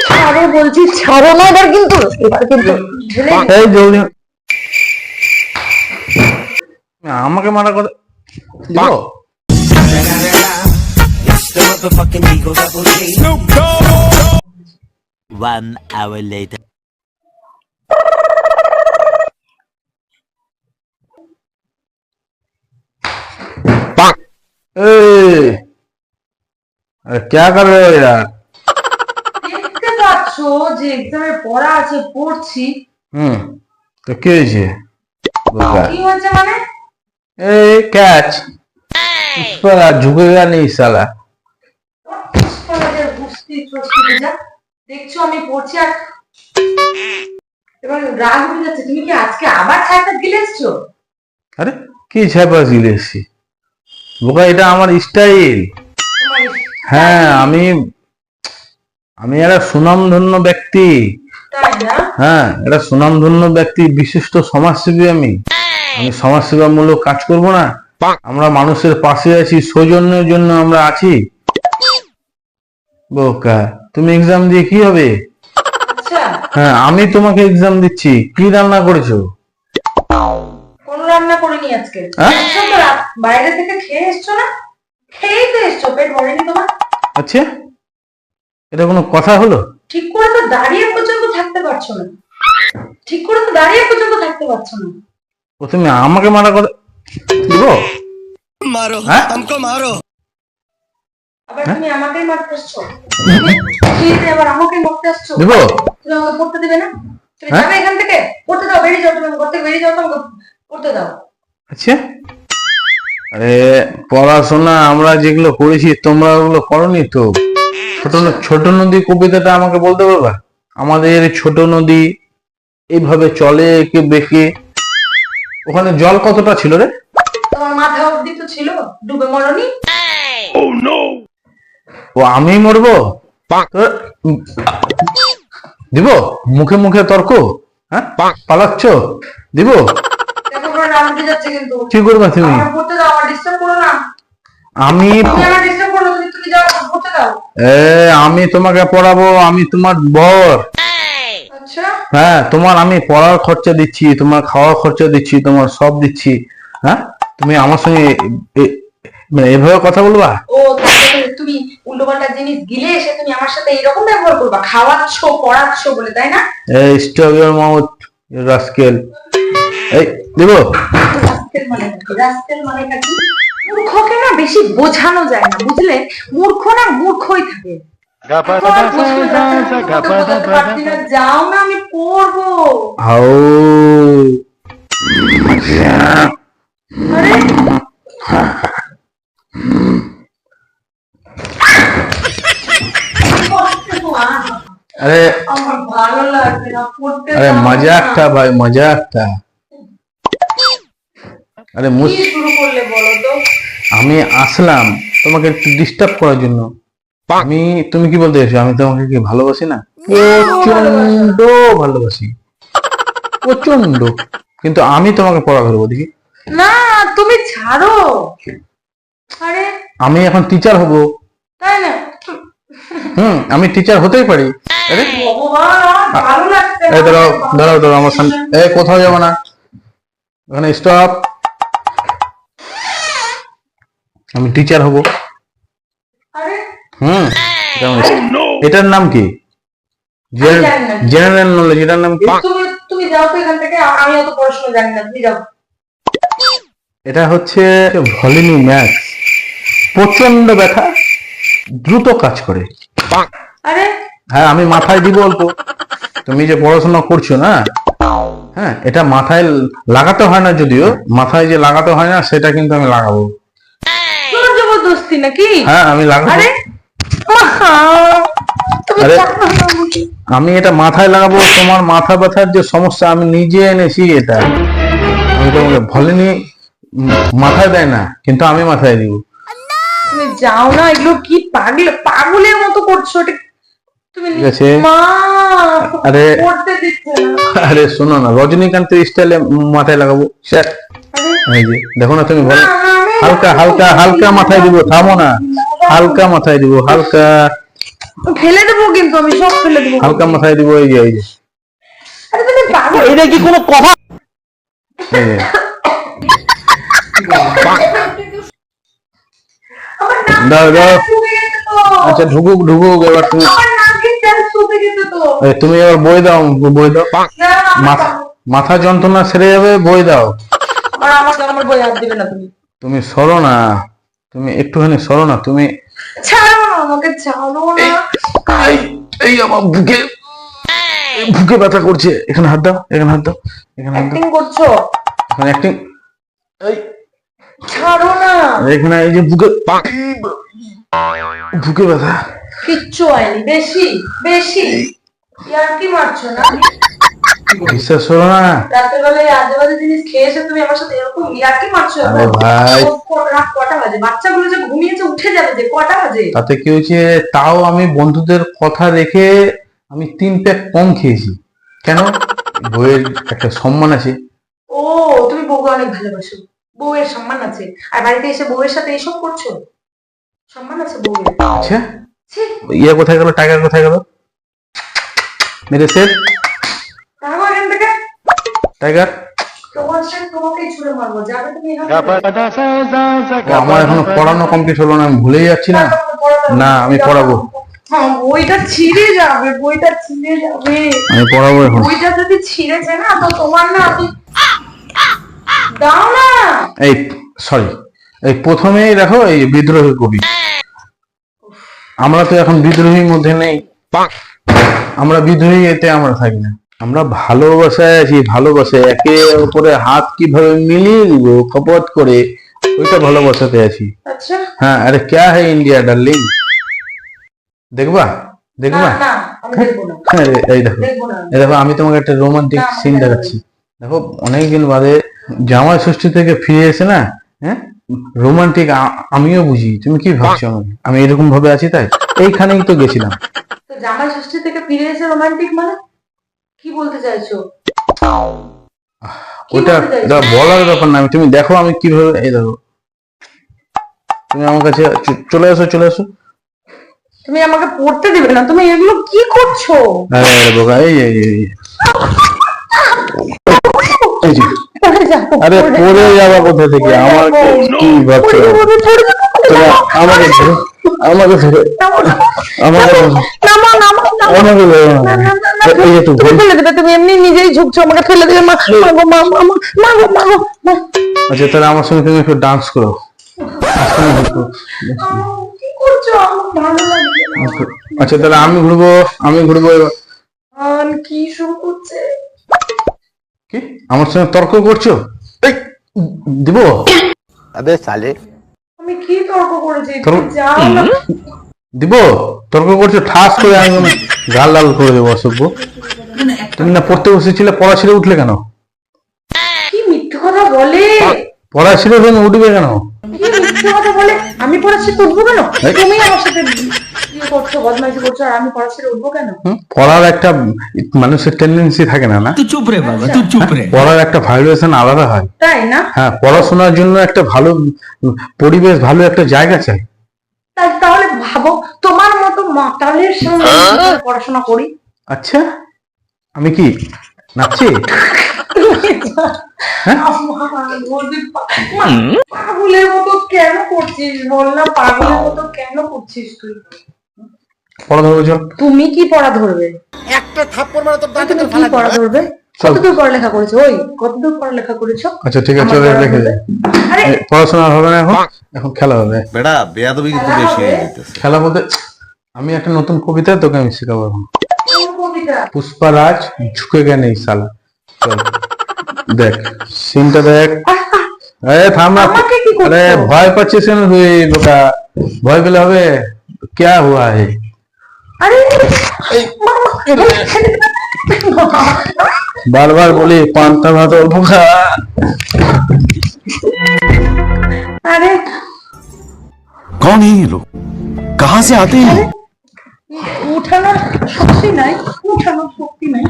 ছাড়ো বলছি, ছাড়ো না এবার কিন্তু, আমাকে মারা করে 1 hour later. अरे क्या कर रहे हो यार? দেখতে পাচ্ছ যে এক্সামের পড়া আছে, পড়ছি। तो क्या है? কি হচ্ছে মানে? ए कैच इस पर आज झुकेगा नहीं साला। দেখছো আমি পড়ছি আর এবার রাগ হয়ে যাচ্ছে। তুমি কি আজকে আবার ছাইটা গিলে এসছো? আরে কি ছাইপা গিলে এসছি? বোকা, এটা আমার স্টাইল। হ্যাঁ, আমি একটা সুনামধন্য ব্যক্তি। হ্যাঁ, এটা সুনামধন্য ব্যক্তি, বিশিষ্ট সমাজসেবী। আমি সমাজসেবামূলক কাজ করব না? আমরা মানুষের পাশে আছি, সৌজন্যের জন্য আমরা আছি। বোকা, তুমি এক্সাম দিয়ে কি হবে? হ্যাঁ, আমি তোমাকে এক্সাম দিচ্ছি। কি রান্না করেছো? কোন রান্না করিনি আজকে। বাইরে থেকে খেয়ে এসছো না? খেয়েই তো এসছো, পেট ভরেনি তোমার? আচ্ছা, এটা কোনো কথা হলো? ঠিক করে তো দাঁড়িয়ে পর্যন্ত থাকতে পারছো না। তুমি আমাকে মারা করে দেবো? मारो हमको मारो। আবার তুমি আমাকেই মারতে আসছো? আবার আমাকেই মারতে আসছো? দেবো? তুমি আমাকে পড়তে দিবে না? তুমি যাবে এখান থেকে? পড়তে দাও, বেরিয়ে যাও। তুমি ঘর থেকে বেরিয়ে যাও, তোমাকে পড়তে দাও। আচ্ছা, আরে পড়াশোনা আমরা যেগুলো করেছি তোমরা ওগুলো করনি তো। ছোট নদী কবিতাটা আমাকে বলতে পারবা? আমাদের ছোট নদী এইভাবে চলে একে বেঁকে, ওখানে জল কতটা ছিল রে? তোমার মাথা অবধি তো ছিল, ডুবে মরনি? ও আমি মরবো? দিব? মুখে মুখে তর্ক? হ্যাঁ, পালাচ্ছ? দিব? কি করবা তুমি? আমি তোমাকে পড়াবো, আমি তোমার বর। হ্যাঁ, তোমার আমি পড়ার খরচা দিচ্ছি, তোমার খাওয়ার খরচা দিচ্ছি, তোমার সব দিচ্ছি। হ্যাঁ, তুমি আমার সঙ্গে এভাবে কথা বলবা? ও তুমি উল্টোপাল্টা জিনিস গিলে এসে তুমি আমার সাথে এরকম ব্যবহার করবা, খাওয়াচ্ছ পড়াচ্ছ বলে, তাই না? এই stop your mouth you rascal. এই দেব? রাস্কেল মানেটা কি? মূর্খকে না বেশি বোঝানো যায় না, বুঝলে? মূর্খ না মূর্খই থাকে। যাও না, আমি পড়বো। अरे আমার ভালো লাগছে না পড়তে। अरे मजाक था भाई, मजाक था। अरे কি শুরু করলে বলো তো? আমি আসলাম তোমাকে একটু ডিস্টার্ব করার জন্য। তুমি কি বলতে এসো? আমি তোমাকে কি ভালোবাসি না? প্রচন্ড ভালোবাসি, প্রচন্ড। কিন্তু আমি তোমাকে পড়া ধরবো, দেখি। না, তুমি ছাড়ো। আরে আমি এখন টিচার হব, তাই না? আমি টিচার হতেই পারি। আরে ভগবান, ভালো লাগছে না। দাঁড়াও দাঁড়াও দাঁড়াও, আমার সামনে কোথাও যাবো না, ওখানে স্টপ। আমি টিচার হব। আরে এটার নাম কি? General knowledge. এটার নাম কি? তুমি যাও তো এখান থেকে, আমি অত পড়াশোনা জানি না, তুমি যাও। এটা হচ্ছে ভলিনি ম্যাথস। প্রচন্ড ব্যথা, দ্রুত কাজ করে। আরে হ্যাঁ, আমি মাথায় দিব অল্প। তুমি যে পড়াশোনা করছো না, হ্যাঁ, এটা মাথায় লাগাতে হয় না, যদিও মাথায় যে লাগাতে হয় না সেটা কিন্তু আমি লাগাবো। জবরদস্তি নাকি? হ্যাঁ, আমি লাগাবো। আমি এটা মাথায় লাগাবো। তোমার মাথা ব্যথার যে সমস্যা আমি নিজে এনেছি, এটা আমি তোমাকে ভলিনি মাথায় দেয় না, কিন্তু আমি মাথায় দিব। তুমি যাও না, এগুলো কি পাগলের মতো করছো? তুমি মা আরে পড়তে দিচ্ছে না। আরে শোনো না, রজনীকান্তের স্টাইলে মাথায় লাগাবো। এই যে দেখো না তুমি বলো, আমি হালকা হালকা হালকা মাথায় দিব, থামো না, হালকা মাথায় দিব, হালকা ফেলে দেবো, কিন্তু আমি সব ফেলে দেবো। হালকা মাথায় দিব, এই যে এই যে আরে তুমি পাগল। এটা কি কোনো কথা? এই যে আমার নাক দাও দাও, শুকিয়ে গেছে তো। আচ্ছা ঢুকুক ঢুকুক, এবার তুমি আমার নাকের চাল শুকিয়ে গেছে তো। তুমি এবার বই দাও, বই দাও, না, মাথা মাথা যন্ত্রণা সেরে যাবে, বই দাও। আমার বই হাত দিবে না তুমি। তুমি সরো না, তুমি একটুখানি সরো না, তুমি ছাড়ো না, আমাকে ছাড়ো না। এই এই আমার বুকে, এই বুকে ব্যথা করছে, এখানে হাত দাও, এখানে হাত দাও, এখানে হাত দাও, অ্যাক্টিং করছো। এখানে অ্যাক্টিং, এই ছাড়ো না। এখানে এই যে বুকে, বুকে ব্যথা, কিচ্ছু হয়নি, বেশি বেশি ইয়ার কি মারছো না। বিশ্বাস করো না। রাতের বেলায় আজে বাজে জিনিস খেয়ে এসে তুমি আমার সাথে এরকম ইয়ার কি মারছো। আরে ভাই, রাত কটা বাজে? বাচ্চাগুলো যে ঘুমিয়েছে উঠে যাবে, যে কটা বাজে? তাতে কি হয়েছে, তাও আমি বন্ধুদের কথা রেখে আমি 3 প্যাক কম খেয়েছি। কেন? বইয়ের একটা সম্মান আছে। ও, তুমি বউকে অনেক ভালোবাসো, বউয়ের সম্মান আছে, আর বাড়িতে এসে বউয়ের সাথে এসব করছো? সম্মান আছে বউয়ের? আচ্ছা, ছি, ইয়ে কোথায় গেল, টাইগার কোথায় গেল, মেরে সেট তারপর এখান থেকে টাইগার। তোমার সাথে তোমাকেই ছুড়ে মারবো, যাবে তুমি এখান ও, আমার এখনো পড়ানো কমপ্লিট হলো না, আমি ভুলেই যাচ্ছি না। না, আমি পড়াবো। হ্যাঁ, বইটা ছিঁড়ে যাবে, বইটা ছিঁড়ে যাবে। আমি পড়াবো এখন। বইটা যদি ছিঁড়েছে না, তো তোমার না, দাও না। এই সরি, এই প্রথমেই দেখো, এই বিদ্রোহী কবি, আমরা তো এখন বিদ্রোহীর মধ্যে নেই, আমরা বিদ্রোহী এতে আমরা থাকি না, আমরা ভালোবাসায় আছি, ভালোবাসায় একে অপরে হাত কিভাবে মিলিয়ে দিব কপট করে, ওইটা ভালোবাসাতে আছি। আচ্ছা, হ্যাঁ, আরে ক্যা হে ইন্ডিয়া ডার্লিং, দেখবা দেখবা? না না, আমি দেখবো না, হ্যাঁ, এই দেখো, দেখবো না। এই দেখো, আমি তোমাকে একটা রোমান্টিক না, সিন আমি দেখাচ্ছি। দেখো, অনেকদিন বাদে জামাই ষষ্ঠী থেকে ফিরে এসে না, হ্যাঁ, রোমান্টিক আমিও বুঝি, তুমি কি ভাবছো আমি এরকম ভাবে আছি তাই? এইখানেই তো গেছিলাম। তো জামাই ষষ্ঠী থেকে ফিরে এসে রোমান্টিক মানে কি বলতে চাইছো? কি ওটা বলতে চাইছো? এটা বলার ব্যাপার না, তুমি দেখো আমি কিভাবে, এই দেখো, তুমি আমার কাছে চলে আসো, চলে আসো। তুমি আমাকে পড়তে দিবে না, তুমি এগুলো কি করছো? আরে বোকা, এই এই এই, এই যে, পড়ে যাও, আরে পড়ে যাবা কোথা থেকে, আমার কি ভাবছো? তোমরা আমাকে ধরো, আমাকে ধরো, আমাকে ধরো, নামো, নামো, নামো। আমাকে ধরো না। এই যে তুমি ফেলে দেবে, তুমি এমনি নিজেই ঝুঁকছো, আমাকে ফেলে দেবে। মাগো, মাগো, মাগো, মাগো, মাগো। আচ্ছা, তাহলে আমার সঙ্গে তুমি একটু ডান্স করো। কি করছো? আমার ভালো লাগছে না। আচ্ছা, তাহলে আমি ঘুরবো, আমি ঘুরবো এবার। কি শুরু করছে? কি আমার সঙ্গে তর্ক করছো? এই, দিব? अबे साले আমি কি তর্ক করেছি? তর্ক? তুমি যাও না। দিব? তর্ক করছো, ঠাস করে আমি গাল লাল করে দেবো, অসভ্য। তুমি না পড়তে বসেছিলে, পড়া ছেড়ে উঠলে কেন? কি মিথ্যে কথা বলে? পড়া ছেড়ে তুমি উঠবে কেন? কি মিথ্যে কথা বলে? আমি পড়াচ্ছি তো উঠবো কেন? এই। তুমি আমার সাথে ইয়ে করছো, বদমাইশি করছো, আর আমি পড়াচ্ছি উঠবো কেন? পড়ার একটা মানুষের টেন্ডেন্সি থাকে না, না? तू चुप रे बाबा तू चुप रे পড়ার একটা ভাইব্রেশন আলাদা হয়। তাই না? হ্যাঁ, পড়াশোনার জন্য একটা ভালো পরিবেশ, ভালো একটা জায়গা চাই। তাহলে ভাবো, তোমার মতো মাতালের সঙ্গে আমি কি করে পড়াশোনা করি? আচ্ছা, আমি কি নাচছি? হ্যাঁ? পাগলের মতো কেন করছিস বল না, পাগলের মতো কেন করছিস তুই? পড়া ধরবো, চল। তুমি কি পড়া ধরবে? একটা থাপ্পড় মারা তোর দাঁতে তুমি তোর কি ফালা পড়া ধরবে? চল। কতদূর পড়ালেখা করেছো? ওই কতদূর পড়ালেখা করেছো? আচ্ছা, ঠিক আছে, আমার চলে পড়া রেখে ধরবে? দে। আরে পড়াশোনা হবে না এখন, এখন খেলা হবে। বেটা বেয়াদবি কিন্তু বেশি হয়ে যেতেছে। খেলা বলতে আমি একটা নতুন কবিতা তোকে আমি শেখাবো এখন। কোন কবিতা? পুষ্পারাজ ঝুঁকেগা নেই সালা। চল, দেখ সিনটা দেখ। আরে থাম না, আমাকে কি করছো? আরে ভয় পাচ্ছিস কেন তুই বোকা? ভয় পেলে হবে? क्या हुआ है? আরে মামা, बार बार बोली पांता भात और भूखा। আরে कौन है ये लोग, कहाँ से आते हैं? উঠানোর শক্তি নাই, উঠানোর শক্তি নাই।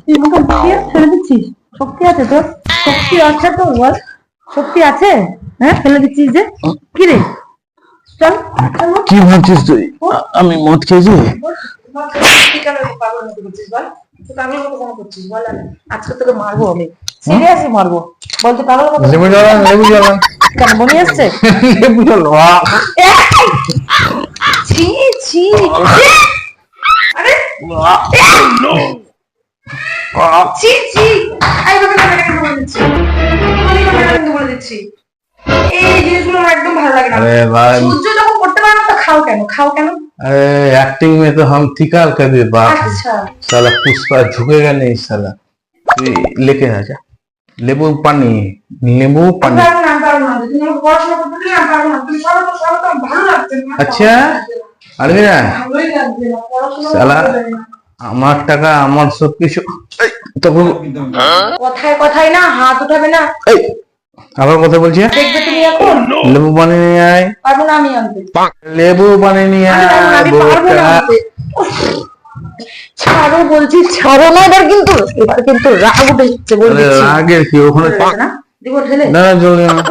তুই আমাকে মারিয়ে ছেড়ে দিচ্ছিস? শক্তি আছে তোর? শক্তি আছে তো বল, শক্তি আছে? হ্যাঁ, ফেলে দিচ্ছিস যে, কি রে? চল চল, বল। কি ভাবছিস তুই? আমি মদ খেয়েছি? বল, তুই কেন এরকম পাগলের মতো করছিস বল? তুই পাগলের মতো কেন করছিস বল? আজকে তোকে মারবো আমি, সিরিয়াসলি মারবো। বল তুই পাগলের মতো লেবু জল আন, লেবু জল আন। কেন বমি আসছে? লেবু জল, বাহ। ছি ছি, আরে ছি ছি, এইভাবে কেন বলে দিচ্ছি? এইভাবে কেন বলে দিচ্ছি? এই জিনিসগুলো আমার একদম ভালো লাগে না। अरे भाई, সহ্য যখন করতে পারো না তো খাও কেন? খাও কেন? अरे एक्टिंग में तो हम थिका कर दे बाप। আচ্ছা, साला पुष्पा झुकेगा नहीं साला। तू लेके आ जा লেবু পানি, লেবু পানি। পারবো না, পারবো না। তুমি আমাকে পড়াশোনা করতে দিলে আমি পারবো না। তুমি সরো তো, সরো তো, ভালো লাগছে না। আচ্ছা, আরে না ভালোই লাগছে না, পড়াশোনা শালা, করতে দেবে না। আমার টাকা আমার সবকিছু। এই, তখন কথায় কথায় না হাত উঠাবে না। এই আবার কথা বলছি, দেখবে তুমি এখন? লেবু পানি নিয়ে আয়, পারবো না আমি আনতে। লেবু পানি নিয়ে আমি পারবো না, আয় আমি পারবো না বোকা। আনতে। উফ, ছাড়ো বলছি, ছাড়ো না। এবার কিন্তু রাগ উঠে যাচ্ছে বলে আরে দিচ্ছি। রাগের কি ওখানে? চলে গেছে না? দিব ঢেলে? না না, জল দিও না।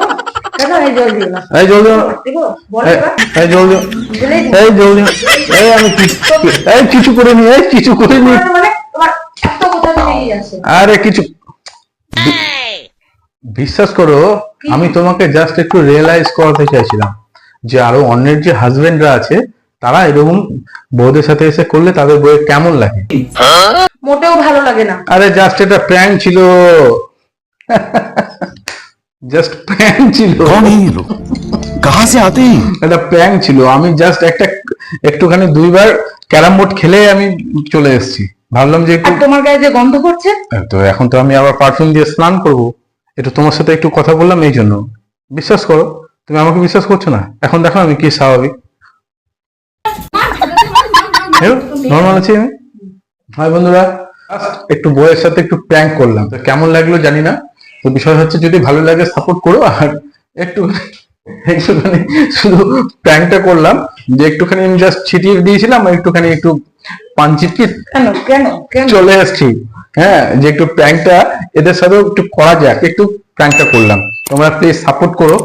দেখো, এই জল দিও না। এই জল দিও না। দিব? বলো এই, এবার। এই জল দিও। ঢেলেই দিব। এই জল দিও। এই আমি এই কিছু করে নি, এই কিছু করে নি। মানে তোমার এত কথা লেগেই আছে। আরে কিছু বিশ্বাস করো, আমি তোমাকে জাস্ট একটু রিয়েলাইজ করাতে চাইছিলাম যে আরো অন্যের যে হাজবেন্ডরা আছে তারা এরকম বউদের সাথে এসে করলে তাদের বউয়ের কেমন লাগে। মোটেও ভালো লাগে না। আরে জাস্ট এটা প্র্যাঙ্ক ছিল, জাস্ট প্র্যাঙ্ক ছিল। कौन है ये लोग? कहाँ से आते हैं? এটা প্র্যাঙ্ক ছিল। আমি জাস্ট একটুখানি দুইবার ক্যারাম বোর্ড খেলে আমি চলে এসেছি। ভাবলাম যে একটু আর তোমার গায়ে যে গন্ধ করছে, তো এখন তো আমি আবার পারফিউম দিয়ে স্নান করব, একটু তোমার সাথে একটু কথা বললাম এই জন্য। বিশ্বাস করো, তুমি আমাকে বিশ্বাস করছো না? এখন দেখো আমি কি স্বাভাবিক, নর্মাল আছি আমি। হাই বন্ধুরা, একটু বউয়ের সাথে একটু প্র্যাঙ্ক করলাম, তো কেমন লাগলো জানি না। তো বিষয় হচ্ছে যদি ভালো লাগে সাপোর্ট করো, আর একটুখানি শুধু প্র্যাঙ্কটা করলাম যে একটুখানি আমি জাস্ট ছিটিয়ে দিয়েছিলাম, আর একটু পাঞ্চিটকি কেন কেন কেন? চলে এসেছি। হ্যাঁ, যে একটু প্র্যাঙ্কটা এদের সাথেও একটু করা যাক, একটু প্র্যাঙ্কটা করলাম। তোমরা প্লিজ সাপোর্ট করো।